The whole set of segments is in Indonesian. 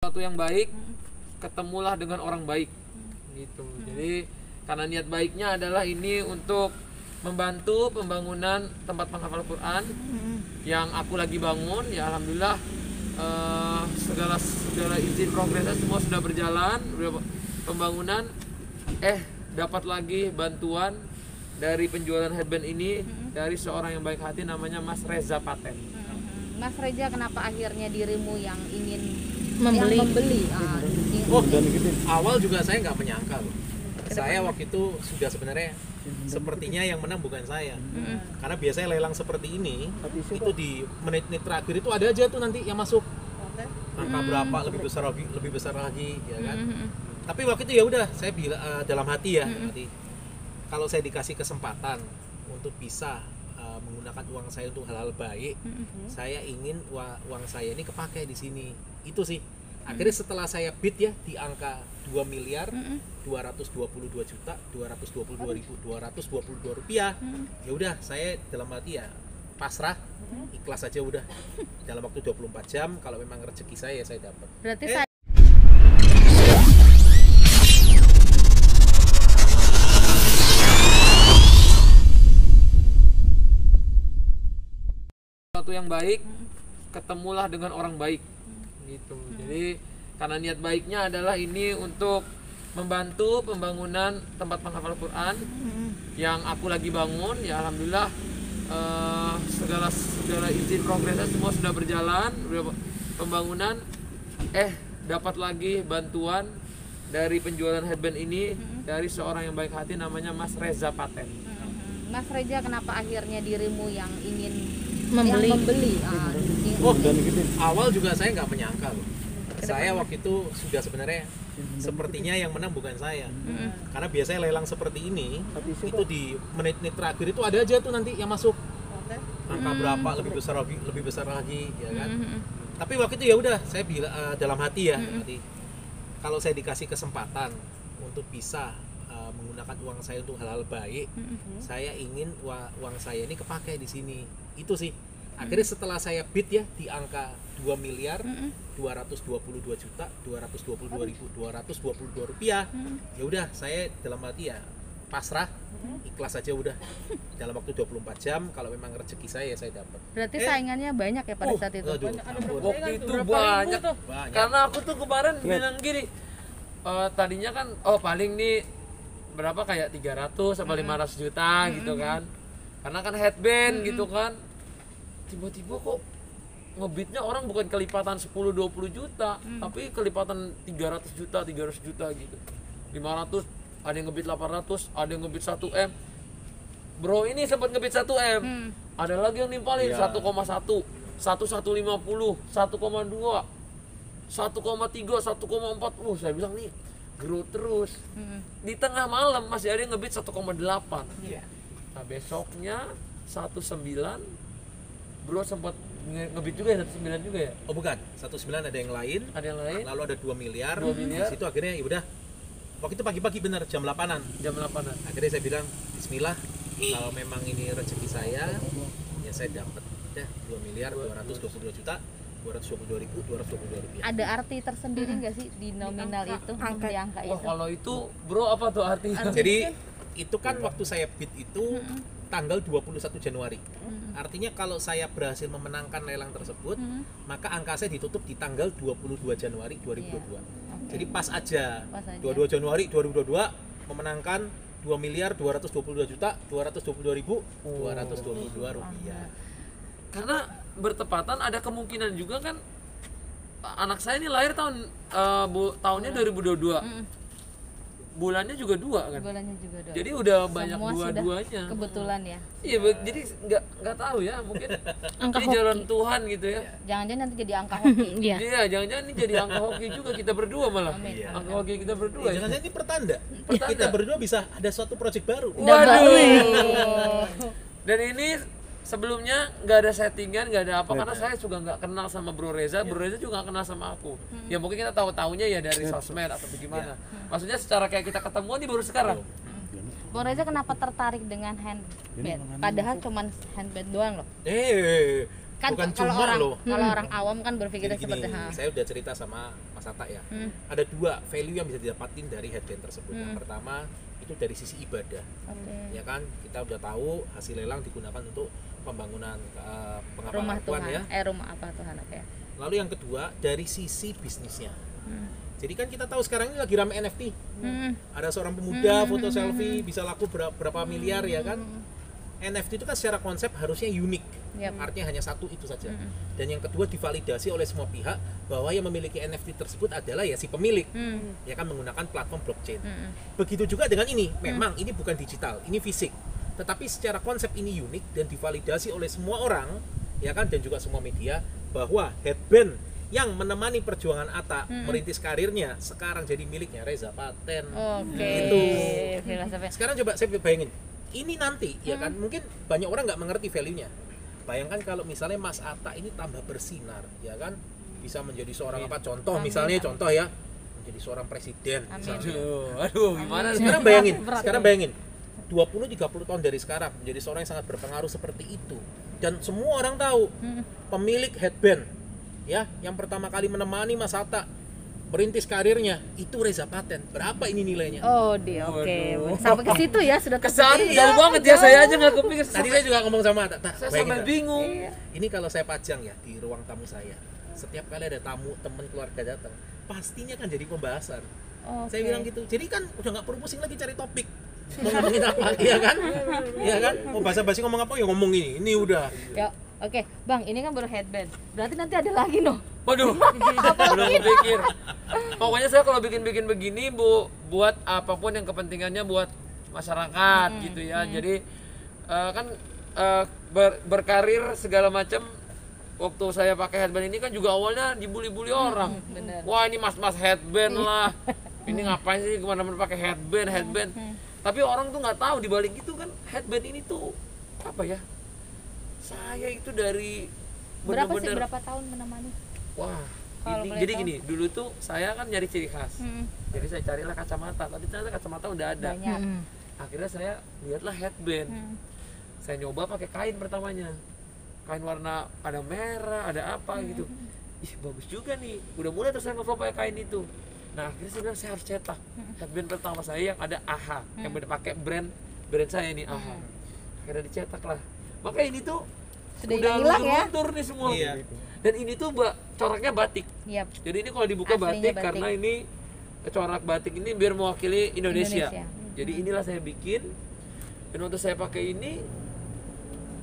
Sesuatu yang baik, ketemulah dengan orang baik gitu. Jadi karena niat baiknya adalah ini untuk membantu pembangunan tempat penghafal Quran yang aku lagi bangun. Ya alhamdulillah, segala izin progresnya semua sudah berjalan, pembangunan. Dapat lagi bantuan dari penjualan headband ini dari seorang yang baik hati namanya Mas Reza Paten. Mas Reza, kenapa akhirnya dirimu yang ingin membeli? Awal juga saya nggak menyangka loh. Saya waktu itu sudah sebenarnya sepertinya yang menang bukan saya. Karena biasanya lelang seperti ini itu di menit-menit terakhir itu ada aja tuh nanti yang masuk angka berapa lebih besar lagi ya kan. Tapi waktu itu ya udah saya bilang dalam hati ya, kalau saya dikasih kesempatan untuk bisa menggunakan uang saya untuk hal-hal baik, saya ingin uang saya ini kepakai di sini. Itu sih. Akhirnya setelah saya bid ya di angka 2.222.222.222 rupiah, ya udah saya dalam hati ya pasrah, ikhlas aja udah. Dalam waktu 24 jam kalau memang rezeki saya ya saya dapat. Berarti saya Sesuatu yang baik, ketemulah dengan orang baik gitu. Jadi karena niat baiknya adalah ini untuk membantu pembangunan tempat penghafal Quran yang aku lagi bangun. Ya alhamdulillah, segala izin progresnya semua sudah berjalan, pembangunan. Dapat lagi bantuan dari penjualan headband ini dari seorang yang baik hati namanya Mas Reza Paten. Mas Reza, kenapa akhirnya dirimu yang ingin membeli? Awal juga saya nggak menyangka loh. Saya waktu itu sudah sebenarnya sepertinya yang menang bukan saya. Karena biasanya lelang seperti ini itu di menit-menit terakhir itu ada aja tuh nanti yang masuk angka berapa lebih besar lagi ya kan. Tapi waktu itu ya udah saya bilang dalam hati ya, kalau saya dikasih kesempatan untuk bisa menggunakan uang saya untuk hal-hal baik, saya ingin uang saya ini kepakai di sini. Itu sih. Akhirnya setelah saya bid ya di angka 2.222.222.222 rupiah, ya udah saya dalam hati ya pasrah, ikhlas aja udah. Dalam waktu 24 jam kalau memang rezeki saya ya saya dapat. Berarti saingannya banyak ya pada saat itu? Waktu itu banyak. Karena aku tuh kemarin bilang gini, tadinya kan paling nih berapa, kayak 300 sampai 500 juta gitu kan. Karena kan headband gitu kan. Tiba-tiba kok ngebitnya orang bukan kelipatan 10-20 juta, tapi kelipatan 300 juta gitu. 500, ada yang ngebit 800, ada yang ngebit 1M. Bro ini sempat ngebit 1M. Ada lagi yang nimpalin 1,1, 1,150, 1,2, 1,3, 1,4. Saya bilang nih grow terus. Di tengah malam masih ada yang ngebit 1,8. Nah besoknya 19, bro sempat ngebit juga ya, 19 juga ya? Oh bukan, 19 ada yang lain. Lalu ada 2 miliar. Di situ akhirnya ya udah. Waktu itu pagi-pagi bener jam 8-an. Akhirnya saya bilang bismillah, kalau memang ini rezeki saya, ya saya dapat deh 2.222.222.222 rupiah. Ada arti tersendiri nggak sih di nominal itu, di angka itu? Kalau itu bro apa tuh artinya? Jadi itu kan waktu saya bid itu tanggal 21 Januari. Artinya kalau saya berhasil memenangkan lelang tersebut, maka angka saya ditutup di tanggal 22 Januari 2022. Jadi pas aja 22 Januari 2022 memenangkan 2.222.222.222 rupiah. Karena bertepatan ada kemungkinan juga kan anak saya ini lahir tahunnya 2022. Bulannya juga 2 kan. Jadi udah banyak dua-duanya. Kebetulan ya. Iya, jadi nggak tahu ya, mungkin ini jalan Tuhan gitu ya. Jangan-jangan nanti jadi angka hoki. Iya, jangan-jangan ini jadi angka hoki juga kita berdua malah. Angka hoki kita berdua. Jangan-jangan ini pertanda. Kita berdua bisa ada suatu proyek baru. Waduh. Dan ini sebelumnya nggak ada settingan, nggak ada apa, karena saya juga nggak kenal sama Bro Reza. Bro Reza juga nggak kenal sama aku. Ya mungkin kita tahu-taunya ya dari sosmed atau bagaimana. Maksudnya secara kayak kita ketemu ini baru sekarang. Bro Reza kenapa tertarik dengan handband? Padahal cuma handband doang loh. kan Bukan kalau cuma orang loh. kalau orang awam kan berpikirnya Gini, seperti saya udah cerita sama Mas Atta ya. Ada 2 value yang bisa didapatin dari headband tersebut. Yang pertama itu dari sisi ibadah. Oke. Ya kan, kita udah tahu hasil lelang digunakan untuk pembangunan Rumah pengakuan Tuhan ya. rumah apa Tuhan oke. Lalu yang kedua dari sisi bisnisnya. Jadi kan kita tahu sekarang ini lagi rame NFT. Ada seorang pemuda foto selfie bisa laku berapa miliar ya kan. NFT itu kan secara konsep harusnya unik. Yap. Artinya hanya satu itu saja. Dan yang kedua divalidasi oleh semua pihak bahwa yang memiliki NFT tersebut adalah ya si pemilik. Ya kan menggunakan platform blockchain. Begitu juga dengan ini. Memang ini bukan digital, ini fisik. Tetapi secara konsep ini unik dan divalidasi oleh semua orang ya kan dan juga semua media bahwa headband yang menemani perjuangan Atta merintis karirnya sekarang jadi miliknya Reza Paten. Oke. Itu. Filosofi. Sekarang coba saya bayangin, ini nanti ya kan mungkin banyak orang nggak mengerti value-nya. Bayangkan kalau misalnya Mas Atta ini tambah bersinar, ya kan bisa menjadi seorang apa contoh misalnya contoh ya menjadi seorang presiden. Misalnya. Aduh, gimana Sekarang bayangin, sekarang bayangin 20-30 tahun dari sekarang menjadi seorang yang sangat berpengaruh seperti itu dan semua orang tahu pemilik headband ya yang pertama kali menemani Mas Atta merintis karirnya itu Reza Paten. Berapa ini nilainya? Oh, oke. Sampai ke situ ya sudah kesan terpikir. jauh banget ya, saya aja nggak kepikir. Tadi saya juga ngomong sama Atta, Saya sampai bingung. Ini kalau saya pajang ya di ruang tamu saya. Setiap kali ada tamu, teman keluarga datang, pastinya kan jadi pembahasan. Oke. Saya bilang gitu. Jadi kan udah nggak perlu pusing lagi cari topik. Mau ngomongin apa, iya kan? Iya kan? Mau basa-basi ngomong apa ya ngomong ini. Ini udah. Ya, oke. Bang, ini kan baru headband. Berarti nanti ada lagi noh. Waduh, belum pikir. Pokoknya saya kalau bikin-bikin begini buat apapun yang kepentingannya buat masyarakat gitu ya. Jadi kan berkarir segala macam. Waktu saya pakai headband ini kan juga awalnya dibully-bully orang. Bener. Wah ini mas-mas headband lah. Ini ngapain sih kemana-mana pakai headband. Tapi orang tuh nggak tahu dibalik itu kan headband ini tuh apa ya? Saya itu dari bener-bener Berapa tahun menemani? wah, Kalau boleh jadi tahu. gini, dulu tuh saya kan nyari ciri khas. Jadi saya carilah kacamata, tapi ternyata kacamata udah ada. Banyak. Akhirnya saya lihatlah headband. Saya nyoba pakai kain pertamanya. Kain warna ada merah, ada apa gitu. Ih, bagus juga nih. Udah mulai terus saya nge-flow pakai kain itu. Nah, akhirnya saya bilang saya harus cetak. Headband pertama saya yang ada AHA, yang bener pakai brand saya ini AHA. Akhirnya dicetak lah. Makanya ini tuh Sudah udah hilang ya? luntur nih semua. Iya. Dan ini tuh coraknya batik. Yap. Jadi ini kalau dibuka Aslinya batik, batik. karena ini corak batik ini biar mewakili Indonesia. Indonesia. Jadi inilah saya bikin. Dan waktu saya pakai ini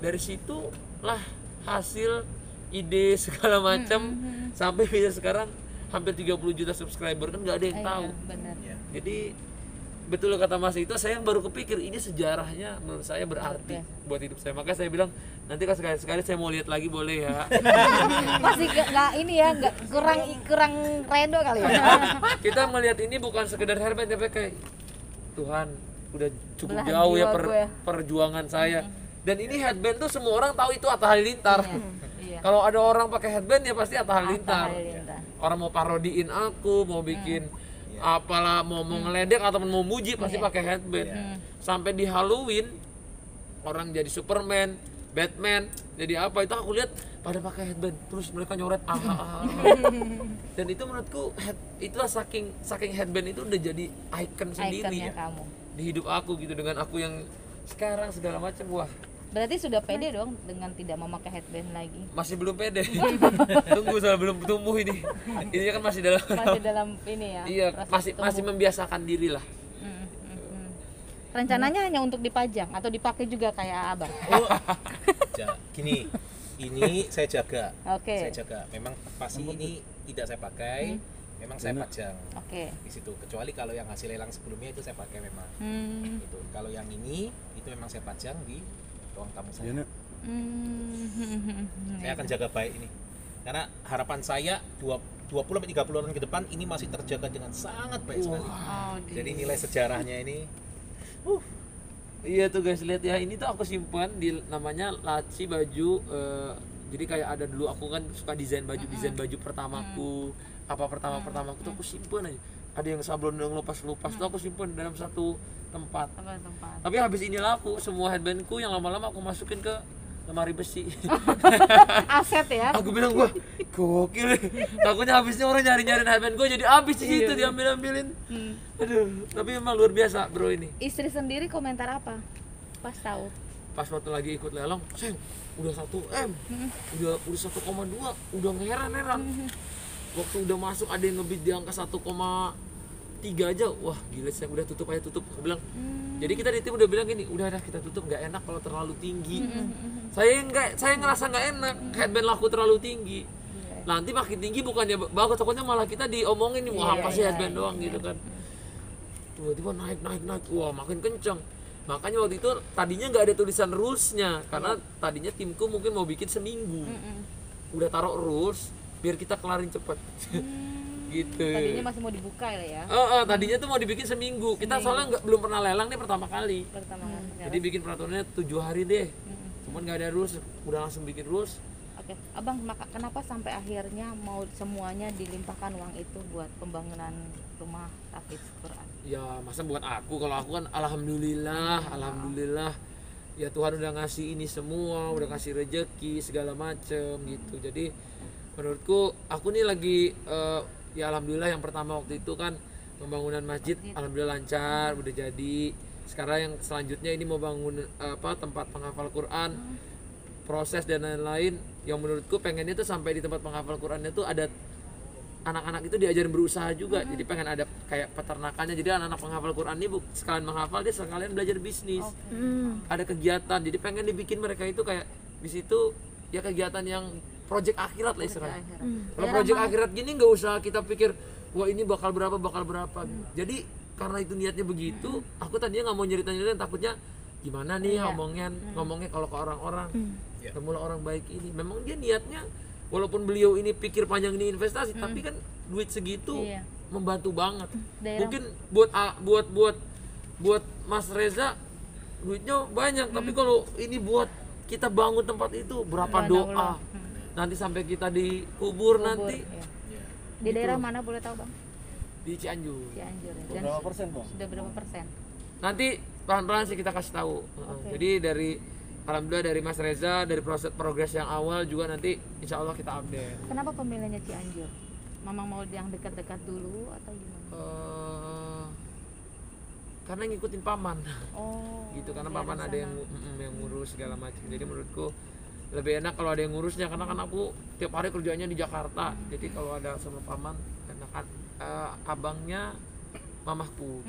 dari situ lah hasil ide segala macam sampai bisa sekarang hampir 30 juta subscriber kan nggak ada yang tahu. Benar. Jadi betul kata Mas itu, saya yang baru kepikir ini sejarahnya menurut saya berarti buat hidup saya. Makanya saya bilang nanti kalau sekali-sekali saya mau lihat lagi boleh ya. Masih nggak ini ya, nggak kurang redo kali ya. Kita melihat ini bukan sekedar headband tapi kayak Tuhan udah cukup Belahan jauh ya jiwa gue. perjuangan saya. Dan ini headband tuh semua orang tahu itu Atta Halilintar. Iya. Kalau ada orang pakai headband ya pasti Atta Halilintar. Halilintar. Orang mau parodiin aku, mau bikin apalah, mau ngeledek atau mau muji pasti pakai headband. Sampai di Halloween orang jadi Superman, Batman, jadi apa itu aku lihat pada pakai headband terus mereka nyoret aha. Dan itu menurutku itulah saking headband itu udah jadi icon sendiri Ikonnya kamu. di hidup aku gitu, dengan aku yang sekarang segala macam. Wah, Berarti sudah pede dong dengan tidak memakai headband lagi. masih belum pede. Tunggu, soal belum tumbuh ini. Ini kan masih dalam Masih dalam ini ya. iya, proses masih tumbuh. membiasakan diri lah. Rencananya hanya untuk dipajang atau dipakai juga kayak abang. Gini, ini saya jaga. Oke. Saya jaga. Memang pasti ini tidak saya pakai. Memang saya pajang Oke. di situ. Kecuali kalau yang hasil lelang sebelumnya itu saya pakai memang. Hmm. Itu. Kalau yang ini itu memang saya pajang di ruang tamu saya. Saya akan jaga baik ini. Karena harapan saya 20-30 tahun ke depan ini masih terjaga dengan sangat baik sekali. Jadi nilai sejarahnya ini Iya tuh guys, lihat ya, ini tuh aku simpan di namanya laci baju. Jadi kayak ada dulu aku kan suka desain baju pertamaku, apa pertamaku tuh aku simpan aja. Ada yang sablon yang lepas tuh aku simpan dalam satu tempat. Tapi habis ini laku semua headbandku yang lama-lama aku masukin ke lemari besi. Aset ya. Aku bilang gua gokil. Takutnya habisnya orang nyari-nyariin headband gua jadi habis di situ diambil-ambilin. Aduh, tapi memang luar biasa bro ini. Istri sendiri komentar apa pas tahu? Pas waktu lagi ikut lelang, Seng, udah 1M, udah 1,2, udah ngeheran-heran. Waktu udah masuk ada yang ngebid di angka 1,3 aja, wah gila Seng, udah tutup aja tutup. Aku bilang, jadi kita di tim udah bilang gini, udah kita tutup, nggak enak kalau terlalu tinggi. Saya ngerasa nggak enak, headband laku terlalu tinggi. Nanti makin tinggi bukannya bagus, takutnya malah kita diomongin nih, wah apa sih headband doang gitu kan. Tiba-tiba naik, wah makin kenceng. Makanya waktu itu tadinya nggak ada tulisan rulesnya, karena tadinya timku mungkin mau bikin seminggu. Udah taruh rules, biar kita kelarin cepet. Gitu. Tadinya masih mau dibuka ya. Tadinya tuh mau dibikin seminggu. Kita soalnya belum pernah lelang nih pertama kali. Jadi bikin peraturannya 7 hari deh. Cuman nggak ada rules, udah langsung bikin rules. Oke, Abang, kenapa sampai akhirnya mau semuanya dilimpahkan uang itu buat pembangunan rumah tahfiz Quran? Ya masa buat aku, kalau aku kan alhamdulillah ya Tuhan udah ngasih ini semua, udah kasih rejeki segala macem gitu. Jadi menurutku aku nih lagi ya alhamdulillah yang pertama waktu itu kan pembangunan masjid alhamdulillah lancar, udah jadi. Sekarang yang selanjutnya ini mau bangun tempat penghafal Quran, proses dan lain-lain. Yang menurutku pengennya tuh sampai di tempat penghafal Qurannya tuh ada anak-anak itu diajarin berusaha juga. Jadi pengen ada kayak peternakannya. Jadi anak-anak penghafal Quran ini sekalian menghafal, dia sekalian belajar bisnis. Ada kegiatan. Jadi pengen dibikin mereka itu kayak di situ ya kegiatan yang project akhirat lah istilahnya. Kalau project akhirat gini nggak usah kita pikir wah ini bakal berapa. Jadi karena itu niatnya begitu, aku tadinya nggak mau nyeritain, takutnya gimana nih ngomongnya kalau ke orang-orang. Kemulah orang baik ini. Memang dia niatnya walaupun beliau ini pikir panjang ini investasi, tapi kan duit segitu membantu banget. Mungkin buat Mas Reza duitnya banyak, tapi kalau ini buat kita bangun tempat itu berapa doa. Nanti sampai kita dikubur nanti. Di daerah mana boleh tahu, Bang? Di Cianjur. Dan Berapa persen, Bang? sudah berapa persen? Nanti pelan-pelan sih kita kasih tahu. Jadi alhamdulillah dari Mas Reza, dari proses progres yang awal juga nanti insya Allah kita update. Kenapa pemilihannya Cianjur? Mamang mau yang dekat-dekat dulu atau gimana? Karena ngikutin paman. Gitu, karena biar paman di ada yang ngurus segala macam. Jadi menurutku lebih enak kalau ada yang ngurusnya, karena kan aku tiap hari kerjanya di Jakarta. Jadi kalau ada sama paman, karena kan abangnya mamahku.